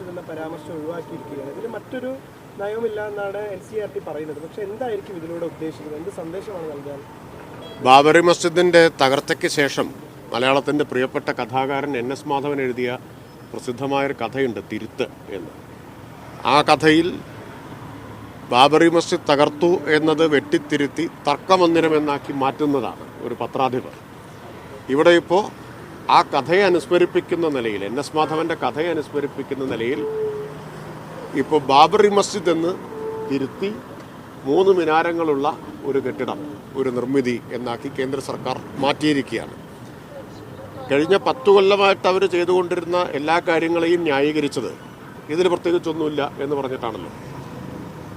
മസ്ജിദ് എന്ന പരാമർശം ഒഴിവാക്കിയിരിക്കുകയാണ്. ഇതിൽ മറ്റൊരു നയവുമില്ല എന്നാണ് NCERT പറയുന്നത്. പക്ഷേ എന്തായിരിക്കും ഇതിലൂടെ ഉദ്ദേശിക്കുന്നത്? എന്ത് സന്ദേശമാണ് നൽകാൻ? ബാബറി മസ്ജിദിൻ്റെ തകർച്ചയ്ക്ക് ശേഷം മലയാളത്തിൻ്റെ പ്രിയപ്പെട്ട കഥാകാരൻ NS മാധവൻ എഴുതിയ പ്രസിദ്ധമായൊരു കഥയുണ്ട്, തിരുത്ത് എന്ന്. ആ കഥയിൽ ബാബറി മസ്ജിദ് തകർത്തു എന്നത് വെട്ടിത്തിരുത്തി തർക്കമന്ദിരമെന്നാക്കി മാറ്റുന്നതാണ് ഒരു പത്രാധിപർ. ഇവിടെ ഇപ്പോൾ ആ കഥയെ അനുസ്മരിപ്പിക്കുന്ന നിലയിൽ, NS മാധവൻ്റെ കഥയെ അനുസ്മരിപ്പിക്കുന്ന നിലയിൽ ഇപ്പോൾ ബാബറി മസ്ജിദ് എന്ന് തിരുത്തി 3 മിനാരങ്ങളുള്ള ഒരു കെട്ടിടം, ഒരു നിർമ്മിതി എന്നാക്കി കേന്ദ്ര സർക്കാർ മാറ്റിയിരിക്കുകയാണ്. കഴിഞ്ഞ 10 കൊല്ലമായിട്ട് അവർ ചെയ്തുകൊണ്ടിരുന്ന എല്ലാ കാര്യങ്ങളെയും ന്യായീകരിച്ചത് ഇതിൽ പ്രത്യേകിച്ചൊന്നുമില്ല എന്ന് പറഞ്ഞിട്ടാണല്ലോ.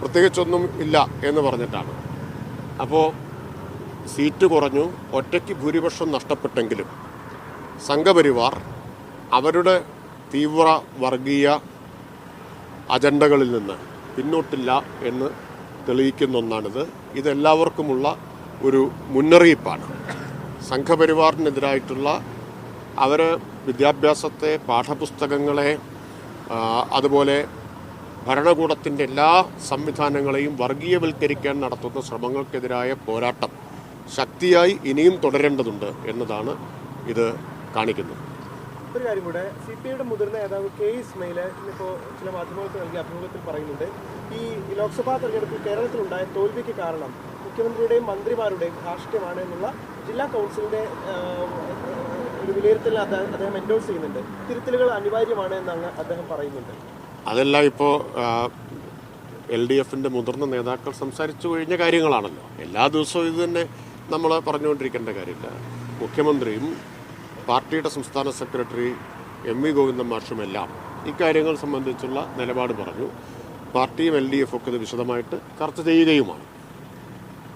പ്രത്യേകിച്ചൊന്നും ഇല്ല എന്ന് പറഞ്ഞിട്ടാണ്. അപ്പോൾ സീറ്റ് കുറഞ്ഞു, ഒറ്റയ്ക്ക് ഭൂരിപക്ഷം നഷ്ടപ്പെട്ടെങ്കിലും സംഘപരിവാർ അവരുടെ തീവ്ര വർഗീയ അജണ്ടകളിൽ നിന്ന് പിന്നോട്ടില്ല എന്ന് തെളിയിക്കുന്ന ഒന്നാണിത്. ഇതെല്ലാവർക്കുമുള്ള ഒരു മുന്നറിയിപ്പാണ്. സംഘപരിവാറിനെതിരായിട്ടുള്ള അവർ വിദ്യാഭ്യാസത്തെ, പാഠപുസ്തകങ്ങളെ, അതുപോലെ ഭരണകൂടത്തിൻ്റെ എല്ലാ സംവിധാനങ്ങളെയും വർഗീയവൽക്കരിക്കാൻ നടത്തുന്ന ശ്രമങ്ങൾക്കെതിരായ പോരാട്ടം ശക്തിയായി ഇനിയും തുടരേണ്ടതുണ്ട് എന്നതാണ് ഇത് കാണിക്കുന്നത്. ഒരു കാര്യം കൂടെ, CPIയുടെ മുതിർന്ന നേതാവ് K ഇസ്മയിൽ ഇന്നിപ്പോൾ ചില മാധ്യമങ്ങൾക്ക് നൽകിയ അഭിമുഖത്തിൽ പറയുന്നുണ്ട്, ഈ ലോക്സഭാ തെരഞ്ഞെടുപ്പിൽ കേരളത്തിലുണ്ടായ തോൽവിക്ക് കാരണം മുഖ്യമന്ത്രിയുടെയും മന്ത്രിമാരുടെയും രാഷ്ട്രീയമാണ് എന്നുള്ള ജില്ലാ കൗൺസിലിൻ്റെ ഒരു വിലയിരുത്തൽ അദ്ദേഹം എൻഡോഴ്സ് ചെയ്യുന്നുണ്ട്. തിരുത്തലുകൾ അനിവാര്യമാണ് എന്നാണ് അദ്ദേഹം പറയുന്നുണ്ട്. അതെല്ലാം ഇപ്പോൾ LDFൻ്റെ മുതിർന്ന നേതാക്കൾ സംസാരിച്ചു കഴിഞ്ഞ കാര്യങ്ങളാണല്ലോ. എല്ലാ ദിവസവും ഇത് തന്നെ നമ്മൾ പറഞ്ഞുകൊണ്ടിരിക്കേണ്ട കാര്യമില്ല. മുഖ്യമന്ത്രിയും പാർട്ടിയുടെ സംസ്ഥാന സെക്രട്ടറി MV ഗോവിന്ദൻ മാഷുമെല്ലാം ഇക്കാര്യങ്ങൾ സംബന്ധിച്ചുള്ള നിലപാട് പറഞ്ഞു. പാർട്ടിയും LDF ഒക്കെ ഇത് വിശദമായിട്ട് ചർച്ച ചെയ്യുകയുമാണ്.